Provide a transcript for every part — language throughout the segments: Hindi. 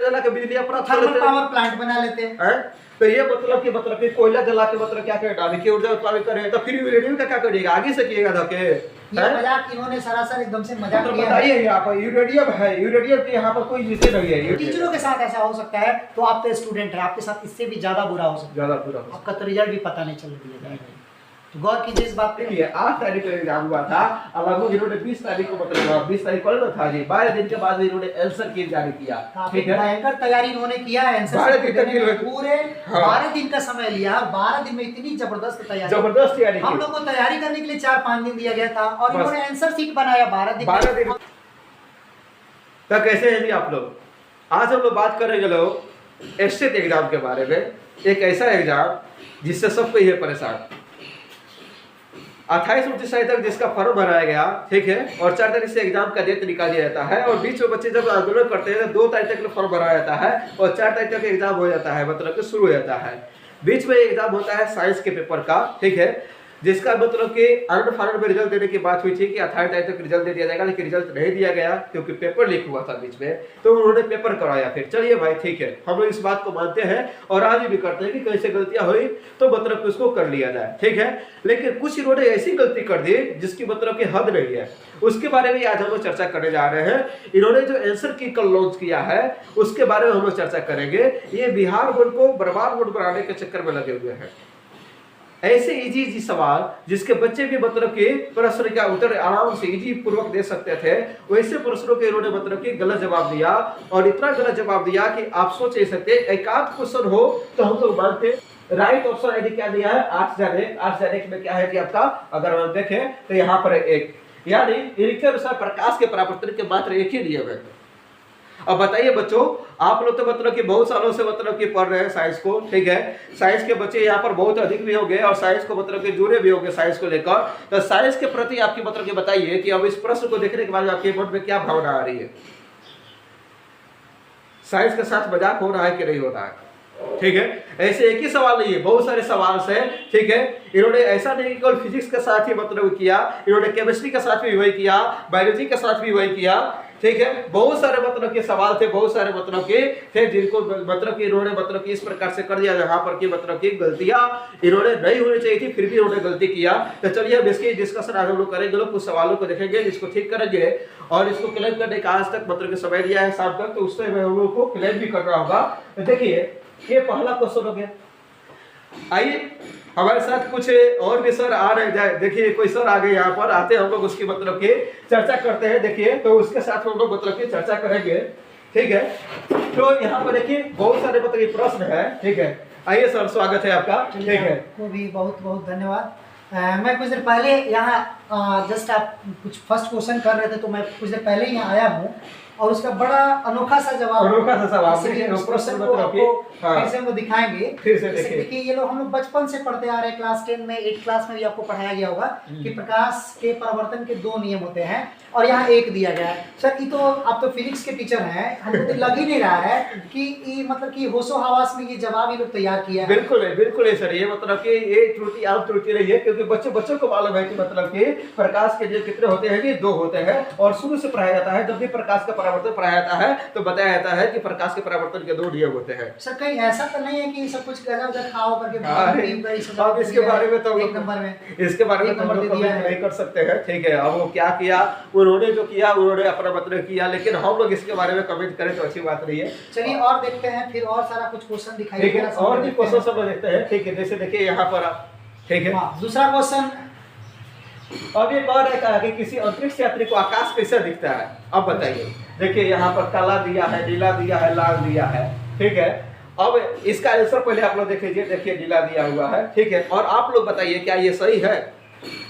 जला के बिजली अपना थर्मल पावर प्लांट बना लेते हैं। तो ये मतलब कि कोयला जला के मतलब क्या करेगा, देखिए ऊर्जा उत्पादित करे तो फिर यूरेनियम का क्या करिएगा, आगे से किएगा धके। ये मजाक इन्होंने सरासर एकदम से मजाक तो किया है। बताइए यहाँ पर यूरेनियम है, यूरेनियम के यहाँ पर कोई जिसे नहीं है। टीचरों के साथ ऐसा हो सकता है, तो आप तो स्टूडेंट हैं, आपके साथ इससे भी ज्यादा बुरा हो सकता है, ज्यादा बुरा हो आपका तो रिजल्ट भी पता नहीं चल दिया। तो गौर कीजिए इस बात पे। देखिए 8 तारीख को एग्जाम हुआ था, और लगभग इन्होंने 20 तारीख को मतलब 20 तारीख को ना था जी, 12 दिन के बाद इन्होंने आंसर की जारी किया। ठीक है, भयंकर तैयारी इन्होंने किया है, आंसर 12 दिन तक पूरे 12 दिन का समय लिया, 12 दिन में इतनी जबरदस्त तैयारी। हम लोग को तैयारी करने के लिए 4-5 दिन दिया गया था, और इन्होंने आंसर शीट बनाया 12 दिन। तो कैसे है जी आप लोग? आज हम लोग बात करेंगे लोग एस्टेट एग्जाम के बारे में, एक ऐसा एग्जाम जिससे सब कोई है परेशान। 28-29 तारीख तक जिसका फॉर्म भराया गया, ठीक है, और 4 तारीख से एग्जाम का डेट निकाल दिया जाता है, और बीच में बच्चे जब आंदोलन करते हैं तो 2 तारीख तक फॉर्म भराया जाता है, और 4 तारीख तक एग्जाम हो जाता है, मतलब कि शुरू हो जाता है। बीच में एग्जाम होता है साइंस के पेपर का, ठीक है, जिसका मतलब कि आनंद फानंद में रिजल्ट देने की बात हुई थी कि 28 तारीख तक रिजल्ट दे दिया जाएगा, लेकिन रिजल्ट नहीं दिया गया क्योंकि पेपर लीक हुआ था बीच में, तो उन्होंने पेपर कराया। फिर चलिए भाई ठीक है, हम लोग इस बात को मानते हैं और आज भी करते हैं कि कैसे गलतियां हुई तो मतलब कि उसको कर लिया जाए, ठीक है। लेकिन कुछ इन्होंने ऐसी गलती कर दी जिसकी मतलब कि हद नहीं है, उसके बारे में आज हम लोग चर्चा करने जा रहे हैं। इन्होंने जो आंसर की कल लॉन्च किया है उसके बारे में हम लोग चर्चा करेंगे। ये बिहार बोर्ड को बर्बाद बोर्ड बनाने के चक्कर में लगे हुए हैं। ऐसे इजी सवाल जिसके बच्चे भी मतलब कि प्रश्न का उत्तर आराम से इजी पूर्वक दे सकते थे, वैसे प्रश्नों के इन्होंने मतलब कि गलत जवाब दिया, और इतना गलत जवाब दिया कि आप सोच नहीं सकते। एक आध क्वेश्चन हो तो हम लोग मानते। राइट ऑप्शन आईडी क्या दिया है, 8 में क्या है कि आपका, अगर हम देखें तो यहाँ पर एक, यानी इनके अनुसार प्रकाश के परावर्तन के मात्र एक ही नियम है। अब बताइए बच्चों, आप लोग तो मतलब कि बहुत सालों से मतलब कि पढ़ रहे हैं साइंस को, ठीक है, साइंस के बच्चे यहाँ पर बहुत अधिक भी होंगे और साइंस को मतलब कि जुड़े भी होंगे साइंस को लेकर। तो साइंस के प्रति आपकी मतलब कि बताइए कि अब इस प्रश्न को देखने के बाद आपके मन में क्या भावना आ रही है? साइंस के साथ मजाक हो रहा है कि नहीं हो रहा है? ठीक है, ऐसे एक ही सवाल नहीं है, बहुत सारे सवाल से, ठीक है। इन्होंने ऐसा नहीं कि केवल फिजिक्स के साथ ही मतलब किया, इन्होंने केमिस्ट्री के साथ भी वही किया, बायोलॉजी के साथ भी वही किया, ठीक है। बहुत सारे मतलब के सवाल थे, बहुत सारे मतलब के थे जिनको मतलब कि इन्होंने मतलब कि इस प्रकार से कर दिया जहां पर की मतलब की गलतियां इन्होंने नहीं होनी चाहिए थी, फिर भी इन्होंने गलती किया। तो चलिए अब इसकी डिस्कशन आज हम लोग करेंगे, लोग कुछ सवालों को देखेंगे, इसको ठीक करेंगे, और इसको क्लेम करने का आज तक मतलब कि समय दिया है शाम तक, तो उससे हम लोग को क्लेम भी करना होगा। तो देखिए ये पहला क्वेश्चन हो गया। आइए हमारे साथ कुछ और भी सर आ रहे हैं, देखिए कोई सर आ गए यहाँ पर, आते हम लोग उसकी मतलब की चर्चा करते हैं। देखिए तो उसके साथ हम लोग मतलब की चर्चा करेंगे, ठीक है। तो यहाँ पर देखिए बहुत सारे मतलब प्रश्न है, ठीक है। आइए सर, स्वागत है आपका, ठीक है। आपको भी बहुत बहुत धन्यवाद। मैं कुछ देर पहले यहाँ जस्ट आप कुछ फर्स्ट क्वेश्चन कर रहे थे, तो मैं कुछ देर पहले यहाँ आया हूँ, और उसका बड़ा अनोखा सा जवाब, प्रश्न को आपको फिर से हम लोग दिखाएंगे। फिर से देखिए ये लोग हम लोग बचपन से पढ़ते आ रहे हैं, क्लास 10 में 8 क्लास में भी आपको पढ़ाया गया होगा कि प्रकाश के परावर्तन के 2 नियम होते हैं, और यहाँ 1 दिया गया है। सर ये तो आप तो फिजिक्स के टीचर हैं, हमको तो लग ही नहीं रहा है कि ये मतलब कि होशो हवास में ये जवाब ये लोग तैयार किया है। बिल्कुल है सर, ये मतलब कि ये त्रुटि आम त्रुटि रही है, क्योंकि बच्चों को मालूम है कि मतलब कि प्रकाश के जो कितने होते हैं, ये 2 होते हैं, और शुरू से पढ़ाया जाता है। जब भी प्रकाश का परावर्तन पढ़ाया जाता है तो बताया जाता है कि प्रकाश के परावर्तन के 2 नियम होते हैं। सर कहीं ऐसा तो नहीं है कि सब कुछ गजा वजा खाओ करके अब इसके बारे में तो एक नंबर में नहीं कर सकते हैं, ठीक है। अब वो क्या किया, उन्होंने जो किया उन्होंने अपना मतलब किया, लेकिन हम लोग इसके बारे में कमेंट करें तो अच्छी बात नहीं है। चलिए और देखते हैं, फिर और सारा कुछ क्वेश्चन दिखाई देगा, और भी क्वेश्चन सब देखते हैं, ठीक है। जैसे देखिए यहाँ पर आप, ठीक है, दूसरा क्वेश्चन। अब ये कह रहा है कि किसी अंतरिक्ष यात्री को आकाश कैसे दिखता है, अब बताइए। देखिए यहाँ पर काला दिया है, नीला दिया है, लाल दिया है, ठीक है। अब इसका आंसर पहले आप लोग देख लीजिए, देखिए नीला दिया हुआ है, ठीक है। और आप लोग बताइए क्या ये सही है,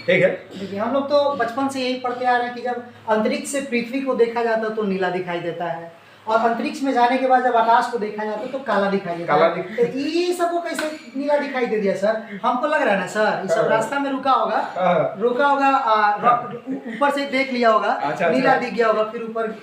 ठीक है। देखिए हम लोग तो बचपन से यही पढ़ते आ रहे हैं कि जब अंतरिक्ष से पृथ्वी को देखा जाता है तो नीला दिखाई देता है, और अंतरिक्ष में जाने के बाद जब आकाश को देखा जाता है तो काला दिखाई देता है। तो ये सबको कैसे नीला दिखाई दे दिया सर? हमको लग रहा है ना सर, ये सब रास्ता में रुका होगा, ऊपर से देख लिया होगा, नीला दिख गया होगा, फिर ऊपर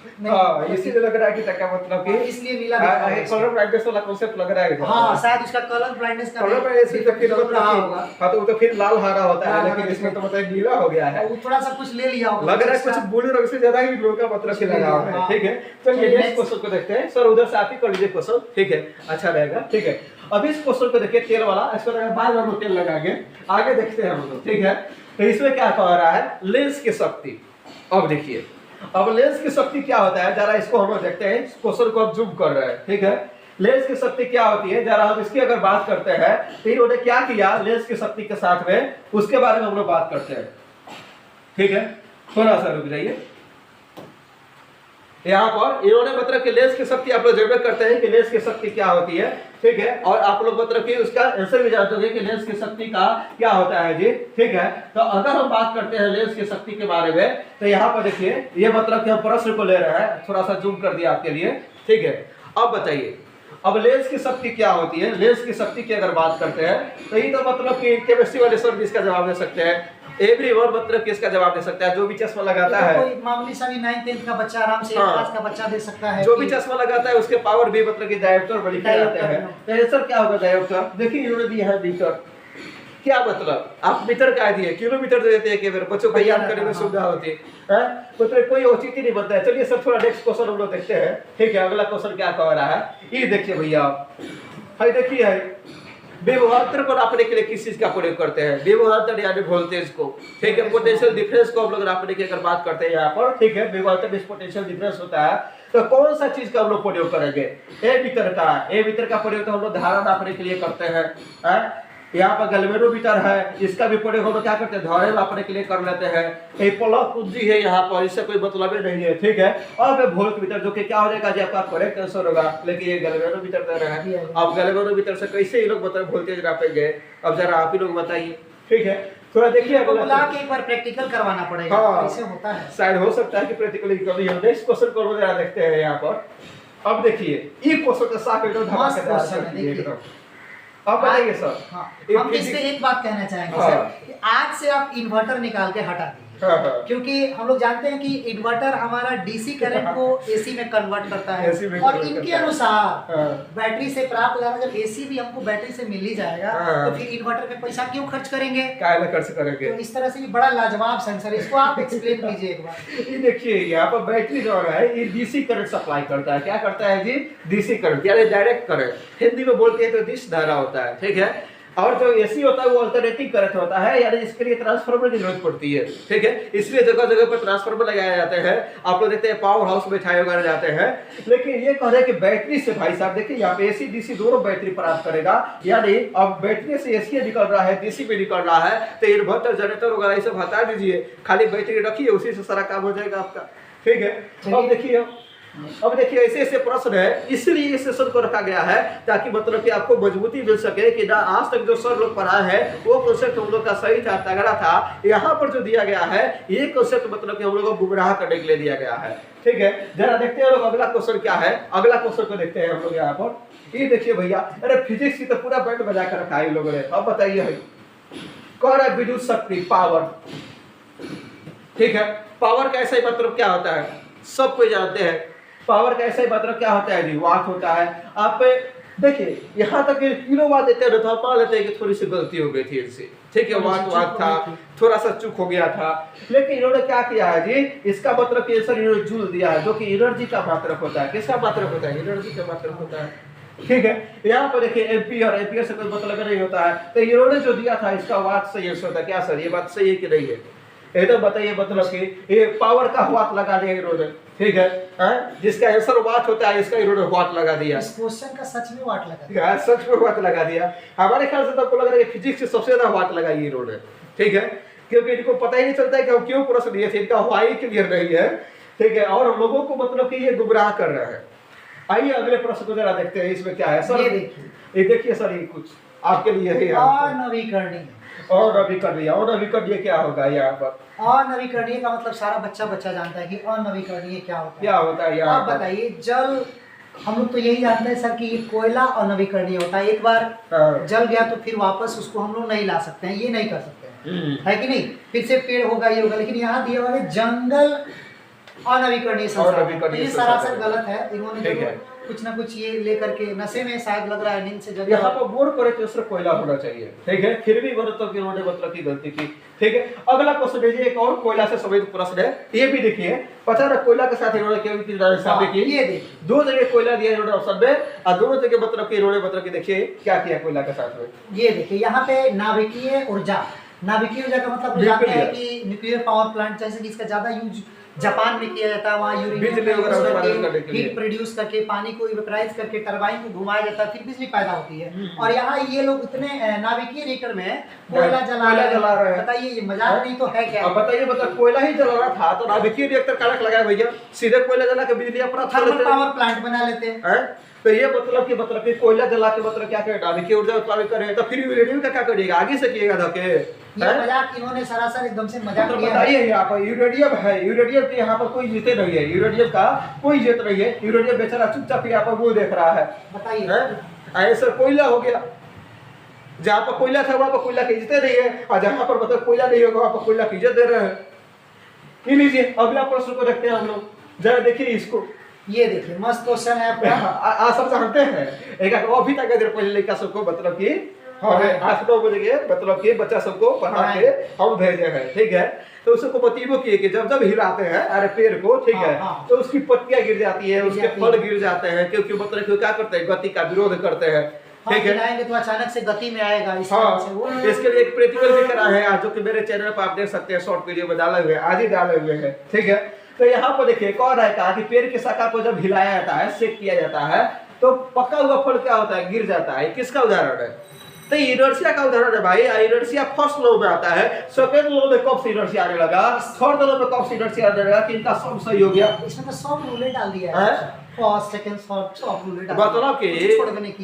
इसीलिए लग रहा है कि क्या मतलब कि इसलिए नीला कलर ब्राइटनेस वाला कॉन्सेप्ट लग रहा है। हाँ शायद उसका कलर ब्राइटनेस का होगा, हाँ तो फिर लाल हरा होता है, लेकिन इसमें तो मतलब नीला हो गया है, थोड़ा सा कुछ ले लिया होगा, लग रहा है कुछ ब्लू रंग से ज्यादा ही ब्लू का मतलब लगा हुआ है, ठीक है। चलिए नेक्स्ट क्वेश्चन को देखते हैं। सर उधर से आप ही कर लीजिए क्वेश्चन, ठीक है, अच्छा रहेगा, ठीक है। अब इस क्वेश्चन को देखिए, तेल वाला, इसको बाद में हम लोग तेल लगाएंगे, आगे देखते हैं हम लोग, ठीक है। तो इसमें क्या कह रहा है, लेंस की शक्ति। अब देखिए, अब लेंस की शक्ति क्या होता है, जरा इसको हम लोग देखते हैं। क्वेश्चन को अब जूम कर रहे हैं, ठीक है। लेंस की शक्ति क्या होती है, जरा हम इसकी अगर बात करते हैं तो इन्होंने क्या किया लेंस की शक्ति के साथ में, उसके बारे में हम लोग बात करते हैं, ठीक है। थोड़ा सा रुक जाइए। यहाँ पर इन्होंने मतलब कि लेंस की शक्ति आप लोग जरूर करते हैं कि लेंस की शक्ति क्या होती है, ठीक है। और आप लोग मतलब कि उसका आंसर भी जानते होंगे कि लेंस की शक्ति का क्या होता है जी, ठीक है। तो अगर हम बात करते हैं लेंस की शक्ति के बारे में, तो यहाँ पर देखिए, ये मतलब कि हम प्रश्न को ले रहे हैं, थोड़ा सा जूम कर दिया आपके लिए, ठीक है। अब बताइए, अब लेंस की शक्ति क्या होती है। लेंस की शक्ति की अगर बात करते हैं तो ये तो मतलब कि केमिस्ट्री वाले सर भी इसका जवाब दे सकते हैं, एवरीवन मतलब कि इसका जवाब दे सकता है, जो भी चश्मा लगाता है। कोई मामूली सा भी 9th 10th का बच्चा आराम से, 8 क्लास का बच्चा दे सकता है, जो भी चश्मा लगाता है उसके पावर भी मतलब कि डायोप्टर बड़ी जाते हैं। तो सर क्या होगा डायोप्टर, देखिए इन्होंने दिया है मीटर, क्या मतलब आप मीटर का दिए, किलोमीटर दे देते हैं कि बच्चों को याद करने में सुविधा होती है, मतलब कोई औचित्य नहीं बनता है। चलिए सर थोड़ा नेक्स्ट क्वेश्चन हम लोग देखते हैं, ठीक है। अगला क्वेश्चन क्या कह रहा है, ये देखिए भैया, देखिए विभवांतर को नापने के लिए किस चीज का प्रयोग करते हैं, विभवांतर यानी वोल्टेज को, ठीक है। पोटेंशियल डिफरेंस को हम लोग नापने की अगर बात करते हैं यहाँ पर, ठीक है, विभवांतर पोटेंशियल डिफरेंस होता है। तो कौन सा चीज का हम लोग प्रयोग करेंगे, एमीटर का। एमीटर का प्रयोग तो हम लोग धारा नापने के लिए करते हैं। यहाँ पर गैल्वेनोमीटर है, इसका भी प्रयोग हम लोग क्या करते हैं, धारा नापने के लिए कर लेते हैं। एक प्लग कुंजी है यहाँ पर, इससे कोई मतलब नहीं है, ठीक है। और वोल्टमीटर जो कि क्या हो जाएगा जी, आपका करेक्ट आंसर होगा, लेकिन ये गैल्वेनोमीटर दे रहा है। अब गैल्वेनोमीटर से कैसे ये लोग मतलब वोल्टेज नापेंगे, अब जरा आप ही लोग बताइए, ठीक है। थोड़ा देखिए, बुला के एक बार प्रैक्टिकल करवाना पड़ेगा, ऐसे होता है। शायद हो सकता है कि प्रैक्टिकली कभी हम नेक्स्ट क्वेश्चन को जरा देखते हैं यहाँ पर। अब देखिए, ये क्वेश्चन का साफ एकदम धमाकेदार है एकदम। अब बताइए सर। हाँ, हम इसमें एक बात कहना चाहेंगे सर, कि आज से आप इन्वर्टर निकाल के हटा दीजिए, क्योंकि हम लोग जानते हैं कि इन्वर्टर हमारा डीसी करंट को एसी में कन्वर्ट करता है, और इनके अनुसार बैटरी से प्राप्त होगा। जब एसी भी हमको बैटरी से मिल ही जाएगा, तो फिर इन्वर्टर पे पैसा क्यों खर्च करेंगे, क्या खर्च करेंगे। तो इस तरह से बड़ा लाजवाब सेंसर, इसको आप एक्सप्लेन कीजिए एक बार। ये देखिए, यहाँ पर बैटरी जो है ये डीसी करंट सप्लाई करता है। क्या करता है जी, डीसी करंट यानी डायरेक्ट करंट, हिंदी में बोलते हैं तो दिश धारा होता है, ठीक है। और जो एसी होता है वो अल्टरनेटिंग करंट होता है, यानी इसके लिए ट्रांसफार्मर की जरूरत पड़ती है, ठीक है। इसलिए जगह जगह पर ट्रांसफार्मर लगाए जाते हैं। आप लोग देखते हैं पावर हाउस में छाए वगैरह जाते हैं। लेकिन ये कह रहे हैं कि बैटरी से, भाई साहब देखिए यहाँ पे एसी डीसी दोनों बैटरी प्राप्त करेगा, यानी अब बैटरी से एसी निकल रहा है, डीसी भी निकल रहा है, तो इन्वर्टर जनरेटर वगैरह ये सब हटा दीजिए, खाली बैटरी रखिए, उसी से सारा काम हो जाएगा आपका, ठीक है। अब देखिए ऐसे ऐसे प्रश्न है, इसलिए इस सेशन को रखा गया है ताकि मतलब कि आपको मजबूती मिल सके कि ना आज तक जो सर लोग पढ़ा है वो कॉन्सेप्ट हम लोग का सही था, तगड़ा था। यहाँ पर जो दिया गया है ये कॉन्सेप्ट मतलब कि हम लोग को गुमराह करने के लिए दिया गया है, ठीक है। जरा देखते हैं लोग अगला क्वेश्चन क्या है। अगला क्वेश्चन को देखते हैं हम लोग यहाँ पर। ये देखिए भैया, अरे फिजिक्स की तो पूरा बैंड बजा कर रखा है इन लोगों ने। अब बताइए भाई, कौन है विद्युत शक्ति, पावर, ठीक है। पावर का ऐसा ही मतलब क्या होता है, सब कोई जानते हैं। पावर का ऐसा ही मतलब क्या होता है जी, वाट होता है। आप देखिए यहाँ तक किलोवाट देते हैं तो आप मान लेते हैं कि थोड़ी सी गलती हो गई थी इनसे, ठीक है, वाट था, थोड़ा सा चूक हो गया था। लेकिन इन्होंने क्या किया है जी, इसका मतलब कि सर इन्होंने जूल दिया है, जो कि एनर्जी का मात्रक होता है। किसका मात्रक होता है, एनर्जी का मात्रक होता है, ठीक है। यहाँ पर देखिए एम्पियर, एम्पियर से कोई मतलब नहीं होता है। तो इन्होंने जो दिया था इसका वाट से ये होता है। क्या सर ये बात सही है कि नहीं है, एकदम बताइए। मतलब कि ये पावर का वाट लगा दिया इन्होंने, ठीक है। जिसका आंसर वाट होता है इसका इन्होंने वाट लगा दिया। इस क्वेश्चन का सच में वाट लगा दिया, सच में वाट लगा दिया। हमारे ख्याल से तो आपको लग रहा है कि फिजिक्स से सबसे ज्यादा वाट लगाई इन्होंने, ठीक है, क्योंकि इनको पता ही नहीं चलता है कि हम क्यों प्रश्न दिए थे, इनका वाई क्लियर नहीं है, ठीक है। और हम लोगों को मतलब कि ये गुमराह कर रहे हैं। आइए अगले प्रश्न को जरा देखते हैं, इसमें क्या है सर। ये देखिए सर, ये कुछ आपके लिए है अनवीकरणीय। और अनवीकरणीय क्या होगा यहाँ पर? अनवीकरणीय का मतलब सारा बच्चा जानता है कि अनवीकरणीय क्या होता है। क्या होता है आप बताइए। जल, हम लोग तो यही जानते हैं सर कि ये कोयला अनवीकरणीय होता है। एक बार जल गया तो फिर वापस उसको हम लोग नहीं ला सकते हैं, ये नहीं कर सकते हैं, है कि नहीं। फिर से पेड़ होगा, ये होगा। लेकिन यहाँ दिए वाले जंगल अनवीकरणीय संसाधन, ये सरासर गलत है। इन्होंने कुछ ना कुछ ये लेकर के नशे में शायद लग रहा है, नींद से जब यहाँ पर बोर करे तो उसमें कोयला होना चाहिए, ठीक है, फिर भी मतलब इन्होंने मतलब की गलती की, ठीक है। अगला क्वेश्चन देखिए, एक और कोयला से संबंधित प्रश्न है, ये भी देखिए, पता है कोयला के साथ इन्होंने क्या की, ये देखिए दो जगह कोयला दिया इन्होंने ऑप्शन में, और दोनों जगह मतलब कि इन्होंने मतलब कि देखिए क्या किया कोयला के साथ में। ये देखिए यहाँ पे नाभिकीय ऊर्जा, नाभिकीय ऊर्जा का मतलब जानते हैं कि न्यूक्लियर पावर प्लांट, जैसे कि इसका ज्यादा यूज जापान में किया जाता है, वहाँ यूरेनियम हीट प्रोड्यूस करके पानी को इवेपराइज करके टरबाइन को घुमाया जाता है, फिर बिजली पैदा होती है। और यहाँ ये लोग इतने नाभिकीय रिएक्टर में कोयला जला रहे हैं, बताइए ये मजाक नहीं तो है क्या? अब बताइए, मतलब कोयला ही जला रहा था तो नाभिकीय रिएक्टर कड़क लगाया भैया, सीधे कोयला जला के बिजली अपना थर्मल पावर प्लांट बना लेते हैं। तो ये मतलब कि कोयला जला के मतलब क्या करें, नाभिकीय ऊर्जा उत्पादन करें, तो फिर यूरेनियम का क्या करिएगा, आगे से किएगा धके। ये मजाक इन्होंने सरासर एकदम से मजाक तो किया है। बताइए यहाँ पर यूरेनियम है, यूरेनियम के यहाँ पर कोई जीते नहीं है, यूरेनियम का कोई जीत नहीं है, यूरेनियम बेचारा चुपचाप यहाँ पर वो देख रहा है। बताइए ऐसा कोयला हो गया, जहाँ पर कोयला था वहाँ पर कोयला की जीते नहीं है, और जहाँ पर मतलब कोयला नहीं होगा वहाँ पर कोयला की इज्जत दे रहे हैं। ये लीजिए अगला प्रश्न को देखते हैं हम लोग, जरा देखिए इसको, ये देखिए मस्त क्वेश्चन है आपका। सब जानते हैं, एक अभी तक देर पहले लड़का सबको मतलब कि हमें 8-9 बजे के मतलब कि बच्चा सबको पढ़ा के हम भेजे हैं, ठीक है। तो उसको बतीबो किए कि जब जब हिलाते हैं अरे पेड़ को, ठीक है, तो उसकी पत्तियां गिर जाती है, उसके फल गिर जाते हैं, क्योंकि मतलब क्या करते हैं, गति का विरोध करते हैं, ठीक है, तो अचानक से गति में आएगा इस से वो इसके लिए एक प्रैक्टिकल दिख रहा है आज, जो कि मेरे चैनल पर आप देख सकते हैं, शॉर्ट वीडियो में डाले हुए, आज ही डाले हुए हैं, ठीक है। तो यहाँ पर देखिए कौन है कहा कि पेड़ की शाखा को जब हिलाया जाता है, शेक किया जाता है, तो पका हुआ फल क्या होता है, गिर जाता है। किसका उदाहरण है? तो इनर्शिया का उदाहरण है भाई। इनर्शिया फर्स्ट लॉ में आता है, सेकंड लॉ में कब से इनर्शिया आने लगा, थर्ड लॉ में कब से इनर्शिया आने लगा, कि इनका सब सही हो गया। इसमें तो सब रूल डाल दिया है, फर्स्ट सेकंड थर्ड सब रूल डाल। मतलब कि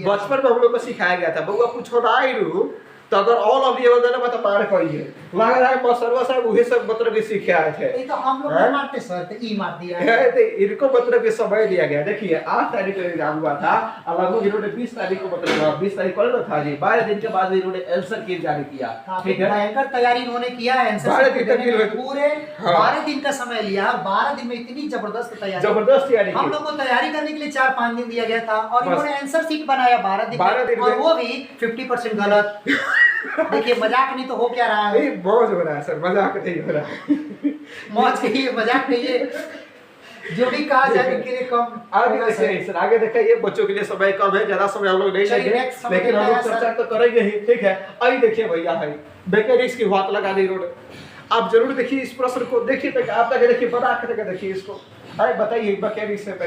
बचपन में हम लोग को सिखाया गया था, बउआ कुछ होना ही रू तो अगर ऑल ऑफ ये बदले में तो मार करिए, लग रहा है सर्वा साहब वही सब मतलब कि सीखे आए थे। ये तो हम लोग नहीं मारते सर, तो ई मार दिया है। तो इनको मतलब कि समय दिया गया। देखिए 8 तारीख को एग्जाम हुआ था, और लगभग इन्होंने 20 तारीख को मतलब 20 तारीख को ना था जी, 12 दिन के बाद इन्होंने आंसर की जारी किया, ठीक है। भयंकर तैयारी इन्होंने किया है, आंसर 12 दिन तक पूरे 12 दिन का समय लिया, 12 दिन में इतनी जबरदस्त तैयारी, हम लोग को तैयारी करने के लिए 4-5 दिन दिया गया था, और इन्होंने आंसर शीट बनाया 12 दिन, और वो भी 50% गलत। देखिए मजाक नहीं तो हो क्या रहा है, मौज हो रहा है सर, मजाक नहीं हो रहा है। मौज कहिए मजाक कहिए, जो भी कहा जाए इनके लिए कम। आगे देखिए, ये बच्चों के लिए समय कम है, ज्यादा समय हम लोग नहीं लेंगे, लेकिन हम लोग चर्चा तो करेंगे ही, ठीक है। अभी देखिए भैया है मैकेनिक्स की बात लगा दी इन्होंने, आप जरूर देखिए इस प्रश्न को, देखिए तक आप तक देखिए, बना करके देखिए इसको। अरे बताइए मैकेनिक्स है,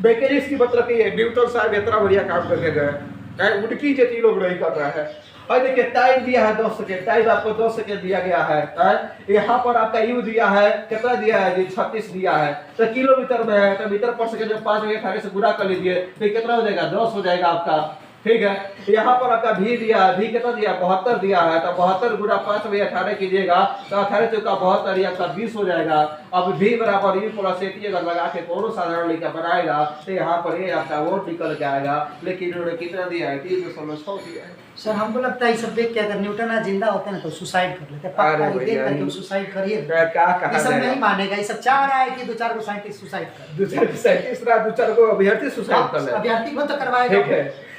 मैकेनिक्स की मतलब ये न्यूटन साहब इतना बढ़िया काम करके गए, उनकी जैसी लोग नहीं कर रहा है। और देखिए टाइम दिया है 10 सेकेंड, टाइम आपको 10 सेकेंड दिया गया है। यहाँ पर आपका यू दिया है, कितना दिया है जी, 36 दिया है। तो किलोमीटर में है तो मीटर पर सेकेंड में 5 बजे 18 से गुणा कर लीजिए, फिर कितना हो जाएगा, 10 हो जाएगा आपका, ठीक है। यहाँ पर आपका भी दिया है, भी कितना दिया, 72 दिया है, तो 72 गुणा 5 बजे 18 कीजिएगा तो 18 चौका 72 आपका 20 हो जाएगा। अब भी बराबर यू प्लस एटी अगर लगा के कोनो साधारण लिखा बनाएगा तो यहाँ पर ये आपका वोट निकल के आएगा, लेकिन इन्होंने कितना दिया है, 3.6 दिया है। सर हमको लगता है सब देख के अगर न्यूटन आज जिंदा होते ना तो सुसाइड कर लेते, पक्का ये देख करके सुसाइड करिए। क्या कहा, ये सब नहीं मानेगा, ये सब चाह रहा है कि 2-4 को साइंटिस्ट सुसाइड कर, 2-4 साइंटिस्ट रहा, 2-4 को अभ्यर्थी सुसाइड कर ले, अभ्यर्थी को तो करवाएगा, ठीक है।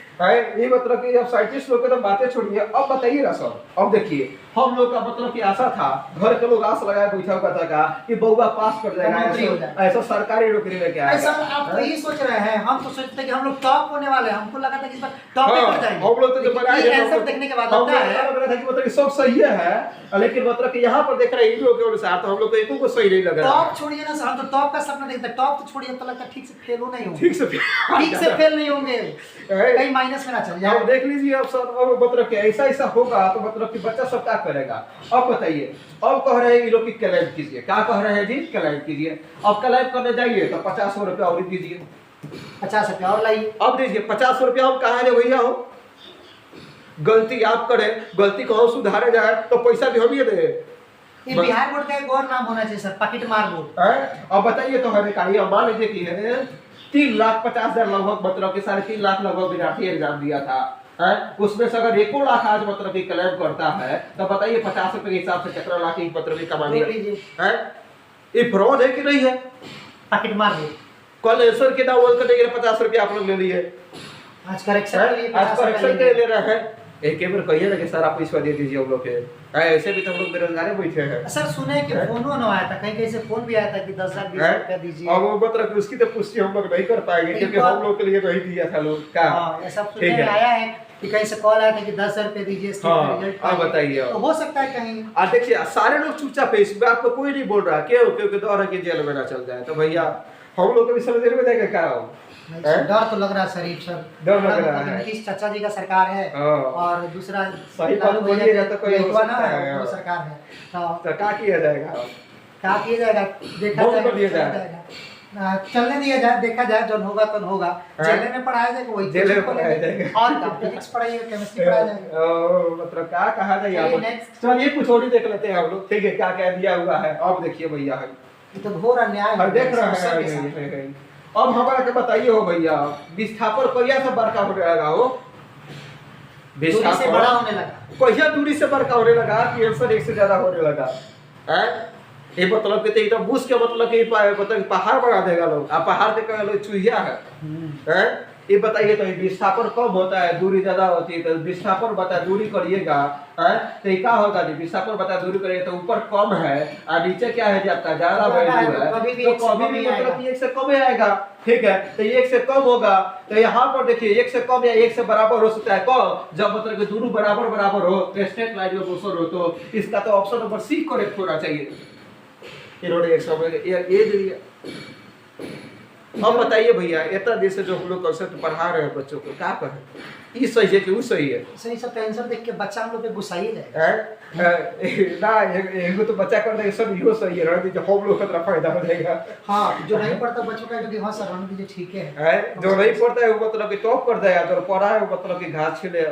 ये मतलब कि अब साइंटिस्ट लोग के तो बातें छोड़िए, अब बताइए ना सर, अब देखिए हम लोग का मतलब कि आशा था, घर के लोग आस लगाया बैठा हुआ था कि बउआ पास कर जाएगा, ऐसा सरकारी नौकरी लेके आएगा। ऐसा आप तो यही सोच रहे हैं, हम तो सोचते थे कि हम लोग टॉप होने वाले हैं, हमको लगा था कि इस बार टॉप पे कर जाएंगे। हम लोग तो जब बनाए आंसर देखने के बाद लगता है कि मतलब सब सही है, लेकिन मतलब कि यहाँ पर देख रहे हैं इन लोगों के अनुसार तो हम लोग को एक को सही नहीं लग रहा। टॉप छोड़िए ना सर, हम तो टॉप का सपना देखते हैं, टॉप तो छोड़िए, तो लगता है ठीक से फेल हो नहीं होंगे, ठीक से फेल नहीं होंगे, कहीं माइनस में ना चल जाए। अब देख लीजिए अब सर, अब मतलब कि ऐसा होगा तो मतलब कि बच्चा सब क्या करेगा। अब बताइए, अब कह रहे हैं ये लोग की क्लेम कीजिए, क्या कह रहे हैं जी, क्लेम कीजिए। अब क्लेम करने जाइए तो 50 रुपया और दीजिए, 50 रुपया और लाइए, अब दीजिए 50 रुपया। हम कहा भैया हो गलती आप करें, गलती को हम सुधारे जाए तो पैसा भी हम ये दे। ये बिहार बोर्ड का एक और नाम होना चाहिए सर, पॉकेट मार बोर्ड। अब बताइए तो हमें कहिए, मान लीजिए कि है 3,50,000 लगभग मतलब कि 3.5 लाख लगभग विद्यार्थी एग्जाम दिया था, उसमें से अगर 1 लाख आज मतलब कि क्लेम करता है तो बताइए 50 रुपए के हिसाब से कितना लाख मतलब कमा लिया है। ये फ्रॉड है कि नहीं है, पॉकेट मार बोर्ड। कल एंसर के दाम बोल कर 50 रुपया आप लोग ले लिए, आज करेक्शन के लिए आज करेक्शन के ले रहे हैं। एक बार कहिए ना कि सर आप पैसा दे दीजिए हम लोग के, ऐसे भी तो हम लोग बेरोजगार बैठे हैं। सर सुने कि फोन आया था, कहीं कहीं से फोन भी आया था कि 10 लाख 20 रुपया दीजिए। अब वो मतलब कि उसकी तो पुष्टि हम लोग नहीं कर पाएंगे क्योंकि हम लोग के लिए नहीं दिया था लोग का। ऐसा सुनने में आया है कि कहीं से कॉल आया था कि 10,000 रुपए दीजिए रिजल्ट। हाँ बताइए, तो हो सकता है कहीं। देखिए सारे लोग चुपचाप है, इसमें आपको कोई नहीं बोल रहा क्यों, क्योंकि डर है कि जेल में ना चल जाए। तो भैया हम लोग को भी सब जेल में देगा क्या हो, डर तो लग रहा है शरीफ सर, डर लग रहा है। नीतीश चाचा जी का सरकार है और दूसरा सही बात बोलिएगा तो कोई हो ना सकता है, वो सरकार है। तो क्या किया जाएगा, क्या किया जाएगा देखा जाएगा, चलने दिया जाए, देखा जाए, जो होगा तो होगा। जेल में पढ़ाया जाएगा, वही जेल में पढ़ाया जाएगा और क्या फिजिक्स पढ़ाइएगा, केमिस्ट्री पढ़ाया जाएगा। मतलब क्या कहा जाए यहाँ पर। चलिए कुछ और ही देख लेते हैं हम लोग, ठीक है क्या क्या दिया हुआ है। अब देखिए भैया है तो घोर अन्याय है, देख रहे हैं। अब हमारा के बताइए हो भैया, विस्थापन कहिया से बड़का होने लगा हो, दूरी से बड़ा होने लगा, कहिया दूरी से बड़का होने लगा कि आंसर एक से ज्यादा होने लगा है। ये मतलब कि एकदम बुश के मतलब कि मतलब पहाड़ बना देगा लोग, आप पहाड़ देखेगा लोग चूहिया है। ये बताइए तो विस्थापन कम होता है, दूरी ज्यादा होती है, तो विस्थापन बता दूरी करिएगा तो क्या होगा जी, विस्थापन बता दूरी करिएगा तो ऊपर कम है और नीचे क्या है आपका ज्यादा वैल्यू है, तो कभी भी मतलब कि 1 से कम आएगा, ठीक है। तो 1 से कम होगा तो यहाँ पर देखिए 1 से कम या 1 से बराबर हो सकता है कब, जब मतलब कि दोनों बराबर बराबर हो, स्ट्रेट लाइन में मोशन हो, तो इसका तो ऑप्शन नंबर सी करेक्ट होना चाहिए। इन्होंने 1 समय ये दे दिया। अब बताइए भैया इतना देर से जो हम लोग कॉन्सेप्ट पढ़ा रहे हैं बच्चों को, क्या कहें, ये सही है कि वो सही है? सही सब आंसर देख के बच्चा हम लोग पे गुस्साई जाएगा ना, एगो तो बच्चा कर देगा सब यो सही है, रहने दीजिए हम लोग का तरफ फायदा हो जाएगा। हाँ जो नहीं पढ़ता बच्चों का कि हाँ सर रहने दीजिए ठीक है, जो नहीं पढ़ता है वो मतलब कि टॉप कर देगा, जो पढ़ा है वो मतलब कि घास छिले।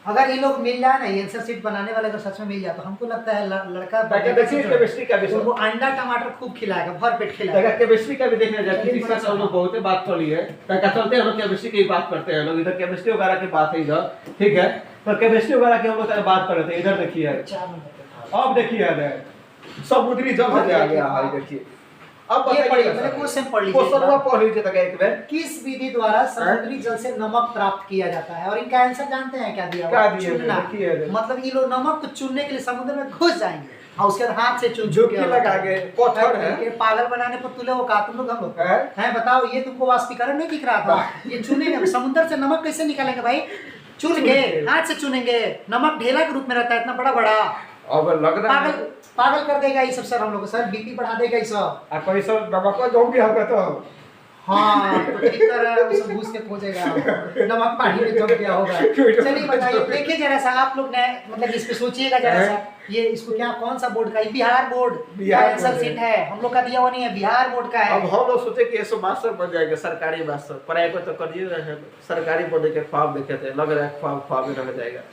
अगर ये लोग मिल जाए ना, ये आंसर शीट बनाने वाले अगर सच में मिल जाए तो हमको लगता है लड़का देखिए केमिस्ट्री का विषय, वो अंडा टमाटर खूब खिलाएगा, भर पेट खिलाएगा। केमिस्ट्री का भी देखने जाते हैं, इसका हम लोग बहुत बात कर लिए है, चलते हैं हम लोग केमिस्ट्री की बात करते हैं। लोग इधर केमिस्ट्री वगैरह की बात है इधर, ठीक है, तो केमिस्ट्री वगैरह की हम लोग बात कर रहे थे। इधर देखिए अब देखिए समुद्री जल आ गया है, देखिए अब ये पढ़िए, मैंने क्वेश्चन पढ़ लीजिए, क्वेश्चन पढ़ लीजिए तक एक बार। किस विधि द्वारा समुद्री जल से नमक प्राप्त किया जाता है? और इनका आंसर जानते हैं क्या दिया हुआ? चुनना। मतलब ये लोग नमक को चुनने के लिए समुद्र में घुस जाएंगे और उसके बाद हाथ से चुन के लगा के पत्थर है, पागल बनाने पर तुले वो का तुम लोग हम लोग हैं। बताओ ये तुमको वाष्पीकरण नहीं दिख रहा था? ये चुनेंगे समुद्र से नमक कैसे निकालेंगे भाई? चुन के हाथ से चुनेंगे, नमक ढेला के रूप में रहता है इतना बड़ा बड़ा। अब लग रहा है पागल कर देगा ये सब सर हम लोग को, सर बीपी बढ़ा देगा ये सब। आप पैसा नमक का जो भी होगा तो हाँ तो ठीक कर रहा है, वो सब घुस के खोजेगा, नमक पानी में जम गया होगा। चलिए बताइए, देखिए जरा सा आप लोग ने मतलब इस पे सोचिएगा जरा सा, ये इसको क्या कौन सा बोर्ड का? बिहार बोर्ड का आंसर शीट है, हम लोग का दिया हुआ नहीं है, बिहार बोर्ड का है। अब हम लोग सोचे कि ऐसे मास्टर बन जाएंगे, सरकारी मास्टर, प्राइवेट तो करिए रहे हैं, सरकारी बोर्ड के फॉर्म देखे थे, लग रहा है फॉर्म में रह जाएगा।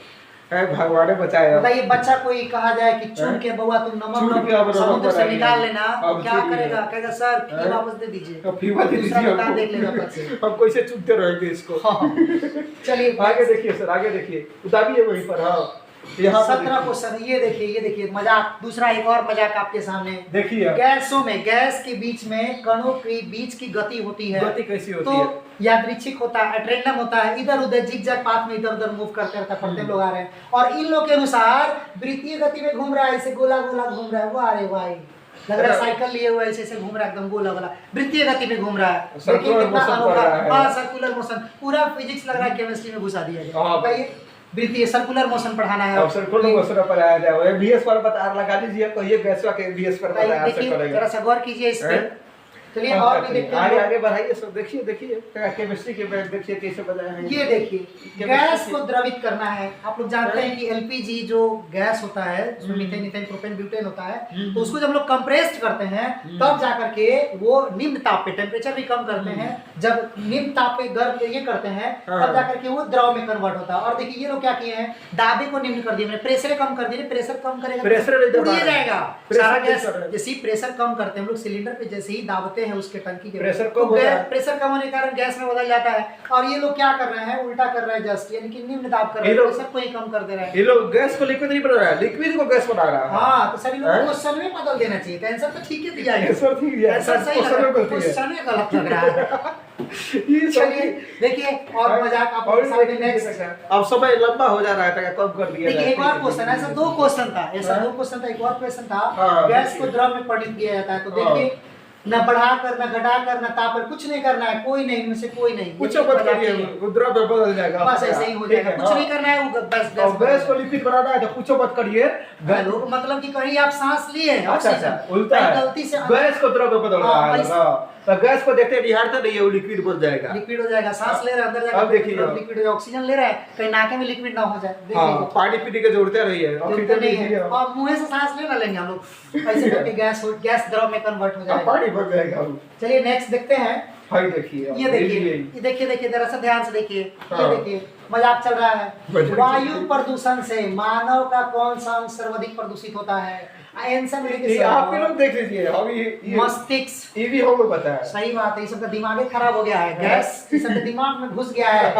भगवान ने बचाया। बताइए बच्चा कोई कहा जाए कि चुन के बउआ तुम नमक समुद्र से निकाल लेना, क्या करेगा? कहेगा सर फी वापस दे दीजिए, तो फी वापस दे दीजिए, बता देख लेगा बच्चे। हम कैसे चुनते रहेंगे इसको। चलिए आगे देखिए सर, आगे देखिए, उतारिए वहीं पर। हाँ यहाँ 17 क्वेश्चन, ये देखिए मजाक, दूसरा एक और मजाक आपके सामने देखिए। गैसों में, गैस के बीच में कणों के बीच की गति होती है, गति कैसी होती है? यादृच्छिक होता है, रैंडम होता है, इधर उधर जिगजैग पाथ में इधर उधर मूव करते रहता है, पढ़ते लोग आ रहे हैं। और इन लोग के अनुसार वृत्तीय गति में घूम रहा है, ऐसे गोला गोला घूम रहा है। वाह रे वाह, लग रहा है साइकिल लिए हुआ ऐसे घूम रहा है, एकदम गोला गोला वृत्तीय गति में घूम रहा है। सर्कुलर मोशन कर रहा है। हाँ सर्कुलर मोशन, पूरा फिजिक्स लग रहा है केमिस्ट्री में घुसा दिया गया। बताइए वृत्तीय सर्कुलर मोशन पढ़ाना है, अब सर्कुलर मोशन पर आया जाए, बीएस पर बता लगा दीजिए, कहिए गैस के बीएस पर बताया ऐसे करेंगे। जरा सा गौर कीजिए इस पे। चलिए और भी देखते हैं, आगे बढ़ाइए सब, देखिए केमिस्ट्री के बैग देखिए कैसे बनाया है। ये देखिए गैस को द्रवित करना है। आप लोग जानते हैं कि एलपीजी जो गैस होता है उसमें मीथेन ईथेन प्रोपेन ब्यूटेन होता है, तो उसको जब लोग कंप्रेस्ड करते हैं तब जाकर के वो निम्न ताप पे, टेम्परेचर भी कम करते हैं, जब निम्न ताप पे गर्म ये करते हैं तब जाकर के वो द्रव में कन्वर्ट होता है। और देखिए ये लोग क्या किए हैं, दाबे को निम्न कर दिए, मैंने प्रेशर कम कर दिए, प्रेशर कम करेगा प्रेशर उड़ जाएगा सारा गैस। जैसे प्रेशर कम करते हैं हम लोग सिलेंडर पे, जैसे ही दाबते खोलते हैं उसके टंकी के प्रेशर तो कम हो जाए। प्रेशर कम होने के कारण गैस में बदल जाता है। और ये लोग क्या कर रहे हैं, उल्टा कर रहे हैं जस्ट, यानी कि निम्न दाब कर रहे ये हैं, लोग- प्रेशर को ही कम कर दे रहे हैं। ये लोग गैस को लिक्विड नहीं बना रहा है, लिक्विड को गैस बना रहा है। हाँ, तो सभी लोगों हैं? को क्वेश्चन में बदल देना चाहिए, तो आंसर तो ठीक है दिया है, आंसर ठीक दिया है, आंसर सही लग क्वेश्चन रहा में है, गलती है। क्वेश्चन में गलत लग रहा है। ये चलिए देखिए, और मजाक आपको सामने नेक्स्ट। अब समय लंबा हो जा रहा है, तो कम कर दिया देखिए जाए। एक और क्वेश्चन, ऐसा दो क्वेश्चन था, ऐसा हाँ। दो क्वेश्चन था, एक और क्वेश्चन था, हाँ, गैस को देखिए। द्रव में परिणत किया जाता है, तो देखिए न बढ़ाकर न घटाकर न तापर, कुछ नहीं करना है, कोई नहीं, इनमें से कोई नहीं, कुछ मत करिए, वो द्रव में बदल जाएगा। बस ऐसे ही हो ठीक जाएगा, है, कुछ हाँ। नहीं करना है, वो बस और गैस को लिक्विड बनाना है तो कुछ मत करिए। लोग मतलब कि कहीं आप सांस लिए अच्छा अच्छा, उल्टा कहीं है, गलती से गैस को द्रव में बदल रहा हाँ, है। ऐसे- हाँ, तो गैस को देखते निहारते नहीं है, वो लिक्विड बन जाएगा। लिक्विड हो जाएगा, सांस ले रहे हैं अंदर अब जाकर देखिए, लिक्विड हो जाएगा, ऑक्सीजन ले रहा है, कहीं नाके में लिक्विड ना हो जाए, हाँ, देखिए पानी पीने की जरूरत नहीं है, जरूरत ऑक्सीजन नहीं लीजिए है, और मुंह से सांस ले ना लेंगे हम लोग, ऐसे करके गैस द्रव में कन्वर्ट हो अब जाएगा। पानी बन जाएगा। चलिए नेक्स्ट देखते हैं, भाई देखिए, ये देखिए जरा सा ध्यान से देखिए, ये हाँ। देखिए मजाक चल रहा है। मजाक वायु प्रदूषण से मानव का कौन सा अंग सर्वाधिक प्रदूषित होता है? आंसर में देखिए ये आप लोग देख लीजिए, हम ये मस्तिष्क। ये भी हमें पता है। सही बात है, ये सबका दिमाग ही खराब हो गया है, गैस ये सबके दिमाग में घुस गया है।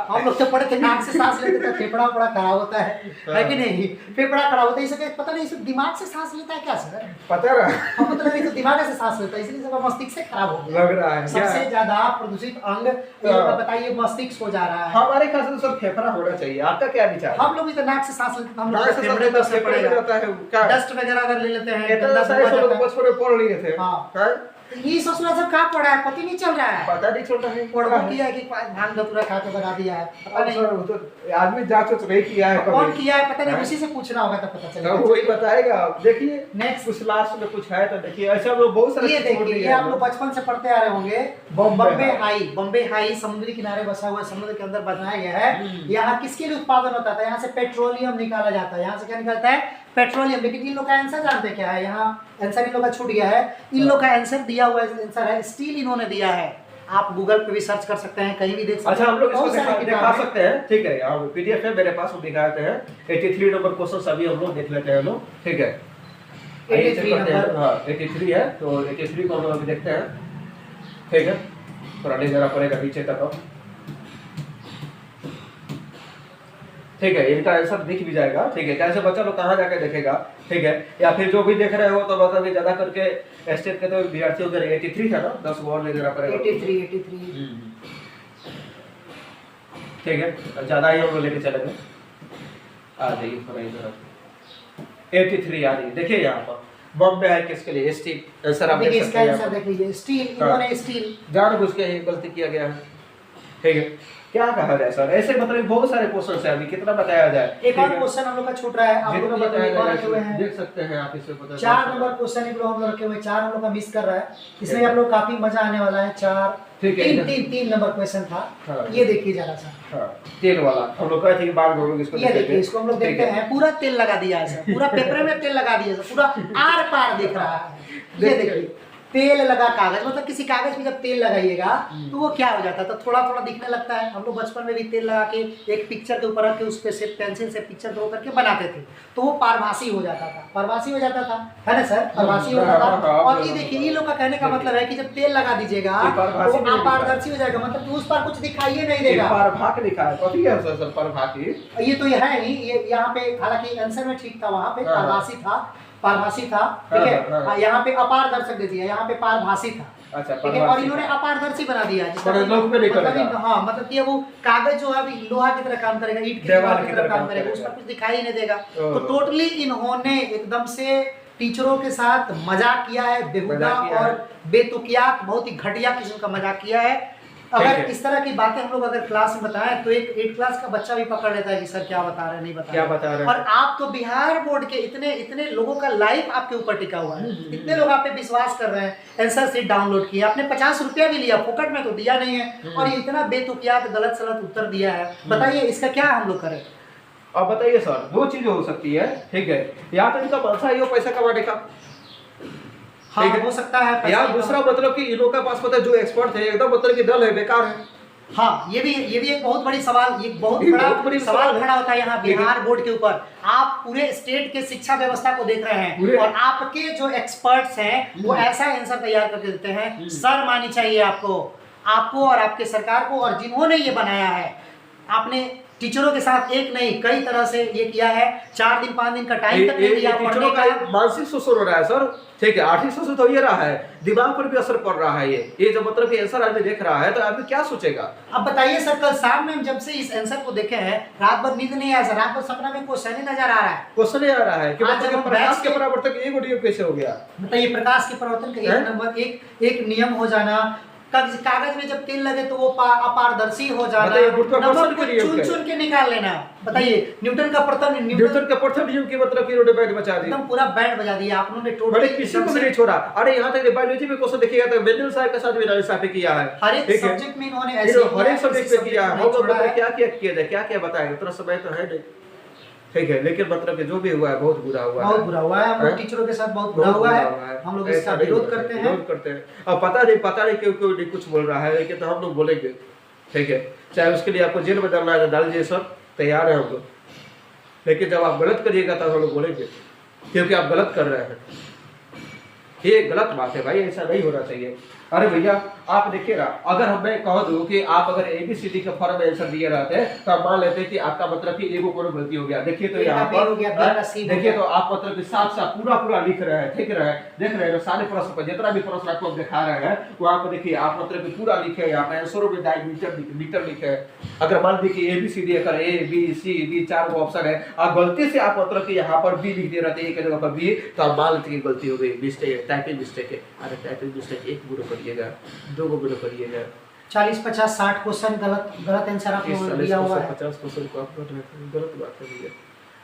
हम लोग तो पढ़े थे नाक से सांस लेते थे, फेफड़ा बड़ा खराब होता है कि नहीं? फेफड़ा खराब होता है, इसके पता नहीं, सब दिमाग से सांस लेता है क्या सर? पता रहा, हमको तो लगा दिमाग से सांस लेता है, इसलिए सबका मस्तिष्क से खराब हो गया। लग रहा है क्या? सबसे ज्यादा प्रदूषित अंग ये लोग का बताइए, मस्तिष्क हो जा रहा है। हमारे ख्याल से तो सब फेफड़ा होना चाहिए। आपका क्या विचार है? हम लोग भी तो नाक से सांस लेते हैं, हम नाक लोग से फेफड़े सांस में फेफड़े में पड़ेगा, जाता है क्या? डस्ट वगैरह अगर ले लेते हैं, इतना गंदा सारे धुआं सब लोग जाता है। बचपन में पढ़ लिए थे। हाँ। हैं? ये ससुरा सब कहाँ पड़ा है, पता ही नहीं चल रहा है। पता नहीं चल रहा है पढ़ो किया है कि भांग धतूरा खा के बना दिया है, पता अब नहीं सर, वो तो आदमी जांच वाच नहीं किया है कौन कभी। किया है, पता नहीं, हैं? उसी से पूछना होगा तो पता तो चलेगा। वही बताएगा। देखिए नेक्स्ट कुछ लास्ट में कुछ है तो देखिए, ऐसे हम लोग बहुत सारे ये छोड़ देखिए, दिए ये हैं आप लोग बचपन से पढ़ते आ रहे होंगे, बॉम्बे हाई समुद्री किनारे बसा हुआ है, समुद्र के अंदर बनाया गया है। यहाँ किसके लिए उत्पादन होता था? यहाँ से पेट्रोलियम निकाला जाता है। यहाँ से क्या निकलता है? पेट्रोलियम। लेकिन इन लोग का आंसर जानते हैं क्या है? यहाँ आंसर इन लोग का छूट गया है। इन लोग का आंसर दिया हुआ आंसर है स्टील, इन्होंने दिया है। आप गूगल पे भी सर्च कर सकते हैं, कहीं भी देख सकते हैं। अच्छा, हम लोग इसको बहुत सारी दिखा किताबें। सकते सकते हैं, ठीक है। यहाँ पीडीएफ है मेरे पास, वो दिखाते हैं। 83 नंबर क्वेश्चन सभी हम लोग देख लेते हैं लोग, ठीक है। 83 नंबर। हाँ 83 है, तो 83 को हम लोग अभी देखते हैं, ठीक है। थोड़ा ले जाना पड़ेगा नीचे तक अब, ठीक है। इनका आंसर दिख भी जाएगा, ठीक है। कैसे बच्चा लोग कहाँ जाके देखेगा, ठीक है। या फिर जो भी देख रहे हो तो मतलब कि ज्यादा करके स्टेट के तो विद्यार्थियों के 83 था ना, 10 को और ले जाना पड़ेगा। 83 ठीक है, ज्यादा ही हम लोग लेके चलेंगे। आ जाइए थोड़ा इधर, 83 आ रही है, देखिए यहाँ पर बॉम्बे है किसके लिए? स्टील। आंसर आप देख देखिए, सकते इसका हैं आंसर यहाँ देख लीजिए, स्टील। हाँ। इन्होंने स्टील जानबूझ के ही गलती किया गया है, ठीक है। क्या कहा जाए सर, ऐसे मतलब बहुत सारे क्वेश्चन है, अभी कितना बताया जाए। एक और क्वेश्चन हम लोग का छूट रहा है, आप लोग जितना का बताया एक और जाए रखे हुए हैं। देख सकते हैं आप, इससे पता 4 नंबर क्वेश्चन एक लोग हम लोग रखे हुए हैं, 4 हम लोग का मिस कर रहा है, इसमें आप लोग काफी मजा आने वाला है। 4 ठीक है, 3 नंबर क्वेश्चन था। हाँ। ये देखिए जरा सा, हाँ, तेल वाला हम लोग कहे थे कि बाद में हम लोग इसको ये देखेंगे। देखिए, इसको हम लोग ठीक देखते है। हैं, पूरा तेल लगा दिया है सर, पूरा पेपर में तेल लगा दिया है सर, पूरा आर पार दिख रहा है। ये देखिए। देखिए, तेल लगा कागज, मतलब किसी कागज में जब तेल लगाइएगा तो वो क्या हो जाता है, तो थोड़ा थोड़ा दिखने लगता है। हम लोग बचपन में भी तेल लगा के एक पिक्चर के ऊपर रख के उस पे से पेंसिल से पिक्चर ड्रॉ करके बनाते थे, तो वो पारभासी हो जाता था, पारभासी हो जाता था, है ना सर? पारभासी हो जाता था। और ये देखिए, ये लोग का कहने का मतलब है कि जब तेल लगा दीजिएगा ये पारभासी तो नहीं दिखा। अपारदर्शी हो जाएगा, मतलब कि उस पर कुछ दिखाई नहीं देगा। परभाक लिखा है, कथी है सर परभाकी? ये तो है नहीं, ये यहाँ पे हालांकि आंसर में ठीक था, वहाँ पे हाँ। पारभासी था, ठीक है। हाँ, हाँ। यहाँ पे अपारदर्शक दे दिया, यहाँ पे पारभासी था, अच्छा, ठीक है। और इन्होंने अपारदर्शी बना दिया, जिसका पर लोग पे नहीं मतलब करेगा। हाँ, मतलब कि वो कागज जो है अभी लोहा की तरह काम करेगा, ईंट की दीवार तरह काम करेगा, उस पर कुछ दिखाई ही नहीं देगा। ओह। तो टोटली इन्होंने एकदम से टीचरों के साथ मजाक किया है, बेहुदा मजाक किया और है। बेतुकियात, बहुत ही घटिया किस्म का मजाक किया है। ठीक अगर है। इस तरह की बातें हम लोग अगर क्लास में बताएं तो एक 8 क्लास का बच्चा भी पकड़ लेता है कि सर क्या बता रहे हैं, नहीं बता क्या बता रहे हैं। और आप तो बिहार बोर्ड के इतने लोगों का लाइफ आपके ऊपर टिका हुआ है, इतने लोग आप पे विश्वास कर रहे हैं, आंसर शीट डाउनलोड किया, आपने 50 रुपया भी लिया, फोकट में तो दिया नहीं है, और ये इतना बेतुकियात गलत सलत उत्तर दिया है। बताइए इसका क्या हम लोग करें? अब बताइए सर, दो चीजें हो सकती है, ठीक है। या तो इनका मनसा ही हो पैसा कमाने का, हाँ, ठीक है। हो सकता है पैसा या ही दूसरा मतलब कि इन लोगों के पास पता है जो एक्सपर्ट है एकदम मतलब कि दल है बेकार है, हाँ, ये भी एक बहुत बड़ी सवाल, एक बहुत ये बड़ा बहुत बड़ी सवाल सवाल है। खड़ा होता है यहाँ लेकिन- बिहार बोर्ड के ऊपर। आप पूरे स्टेट के शिक्षा व्यवस्था को देख रहे पूरे- हैं और आपके जो एक्सपर्ट्स हैं वो ऐसा आंसर तैयार करके देते हैं, सर मानी चाहिए आपको और आपके सरकार को, और जिन्होंने ये बनाया है। आपने टीचरों के साथ एक नहीं कई तरह से ये किया है, 4 दिन 5 दिन का टाइम तक नहीं दिया पढ़ने टीचरों का का। मानसिक शोषण हो रहा है सर, ठीक है, आर्थिक शोषण तो ये रहा है, दिमाग पर भी असर पड़ रहा है। ये जो मतलब कि आंसर आदमी देख रहा है तो आदमी क्या सोचेगा। अब बताइए सर, कल शाम में हम जब से इस आंसर को देखे हैं, रात भर नींद नहीं आया सर, रात भर सपना में क्वेश्चन ही नजर आ रहा है। क्वेश्चन आ रहा है कि आज मतलब जब कि हम प्रकाश बैच के के- परावर्तक एक ऑडियो कैसे हो गया। बताइए, प्रकाश के परिवर्तन का हैं? एक नंबर एक नियम हो जाना, कागज में जब तेल लगे तो वो अपारदर्शी हो जाना, बताइए, गुरुत्वाकर्षण नमक को के नियम चुन क्या है? चुन के निकाल लेना। बताइए, न्यूटन का प्रथम न्यूटन का प्रथम नियम की मतलब कि रोड बैंड बचा दी, एकदम पूरा बैंड बजा दिया आपने बड़े टोटली। किसी को भी नहीं छोड़ा। अरे यहाँ तक बायोलॉजी में क्वेश्चन देखिएगा तो मेंडल साहब के साथ भी नाइंसाफी किया है। हर एक ठीक है? सब्जेक्ट में इन्होंने हर ऐसे एक सब्जेक्ट पे किया है। हम लोग छोड़ा बताए है। क्या क्या किया जाए, क्या क्या बताएंगे, इतना समय तो है नहीं, ठीक है, लेकिन मतलब कि जो भी हुआ है बहुत बुरा हुआ बहुत है। बुरा हुआ है, हम लोग हैं? टीचरों के साथ बहुत बुरा हुआ है, हम लोग इसका विरोध करते हैं। विरोध करते हैं। अब पता नहीं क्यों नहीं कुछ बोल रहा है, लेकिन तो हम लोग बोलेंगे, ठीक है, चाहे उसके लिए आपको जेल में डालना है डाल दीजिए सर, तैयार है हम लोग, लेकिन जब आप गलत करिएगा तब हम लोग बोलेंगे, क्योंकि आप गलत कर रहे हैं। ये गलत बात है भाई, ऐसा नहीं होना चाहिए। अरे भैया आप देखिए ना, अगर मैं कह दूं कि आप अगर ABCD का फॉर्म में आंसर दिए रहते हैं तो आप मान लेते हैं कि आपका मतलब कि एगो कोनो गलती हो गया। देखिए तो यहाँ पर देखिए तो आप मतलब कि साफ साफ पूरा लिख रहे हैं, ठीक रहे, देख रहे हैं सारे प्रश्न पर जितना भी प्रश्न आपको दिखा रहे हैं वहाँ पर देखिए आप मतलब कि पूरा लिखे, यहाँ पे आंसरों में मीटर लिखे। अगर मान लीजिए कि ABCD अगर ABCD 4 गो ऑप्शन है, आप गलती से आप मतलब कि यहाँ पर B लिख दे रहे थे एक जगह पर B, तो आप मान लेते कि गलती हो गई, मिस्टेक, टाइपिंग मिस्टेक है। अरे टाइपिंग मिस्टेक एक गुरु करिएगा, 2 गो गुरु करिएगा, 40 50 60 क्वेश्चन गलत आंसर आप लोगों ने दिया हुआ है। 50 क्वेश्चन को आप गलत बात है भैया,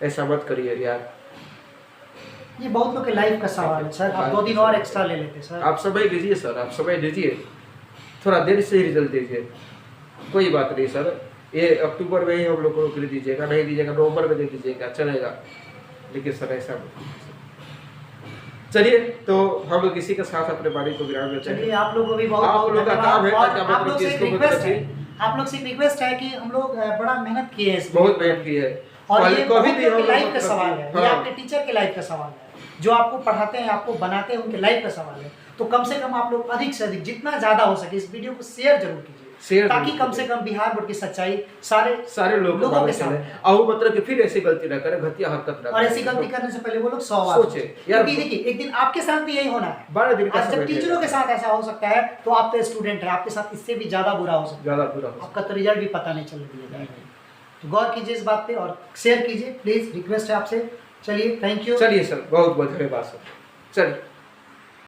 ऐसा मत करिए यार। ये बहुत लोग के लाइफ का सवाल है सर, आप 2 दिन और एक्स्ट्रा ले लेते सर। आप समय दीजिए सर, आप समय दीजिए, थोड़ा देर से ही रिजल्ट दीजिए, कोई बात नहीं सर। ये अक्टूबर में ही हम लोग को नौकरी दीजिएगा, नहीं दीजिएगा नवंबर में दे दीजिएगा, चलेगा, लेकिन सर ऐसा मत कीजिए। चलिए तो हम लोग इसी के साथ अपने बारी को विराम देते चलिए, हैं। आप लोगों को भी बहुत आप बहुत लोगों का काम है धन्यवाद। ताकि और हम आप लोग लोग से इसको एक रिक्वेस्ट है, मतलब आप लोग से एक रिक्वेस्ट है कि हम लोग बड़ा मेहनत किए हैं इसमें, बहुत मेहनत की है, और कभी ये भी बहुत हम लोग लोग के लाइफ का मतलब सवाल है, ये हाँ। आपके टीचर के लाइफ का सवाल है, जो आपको पढ़ाते हैं, आपको बनाते हैं, उनके लाइफ का सवाल है। तो कम से कम आप लोग अधिक से अधिक जितना ज्यादा हो सके इस वीडियो को शेयर जरूर कीजिए, शेयर ताकि जरूर कम से कम बिहार बोर्ड की सच्चाई सारे लोगों लोगों के के साथ साथ, और वो मतलब कि फिर ऐसी गलती ना करें, घटिया हरकत ना और ऐसी करें। गलती करने से पहले वो लोग 100 बार सोचे यार, क्योंकि देखिए एक दिन आपके साथ भी यही होना है। 12 दिन का आज जब समय टीचरों दिया के साथ ऐसा हो सकता है तो आप तो स्टूडेंट हैं, आपके साथ इससे भी ज्यादा बुरा हो सकता ज्यादा बुरा है, हो आपका तो रिजल्ट भी पता नहीं चलने दिया जाएगा। तो गौर कीजिए इस बात पे और शेयर कीजिए प्लीज, रिक्वेस्ट है आपसे। चलिए, थैंक यू। चलिए सर, बहुत बहुत धन्यवाद सर, चलिए।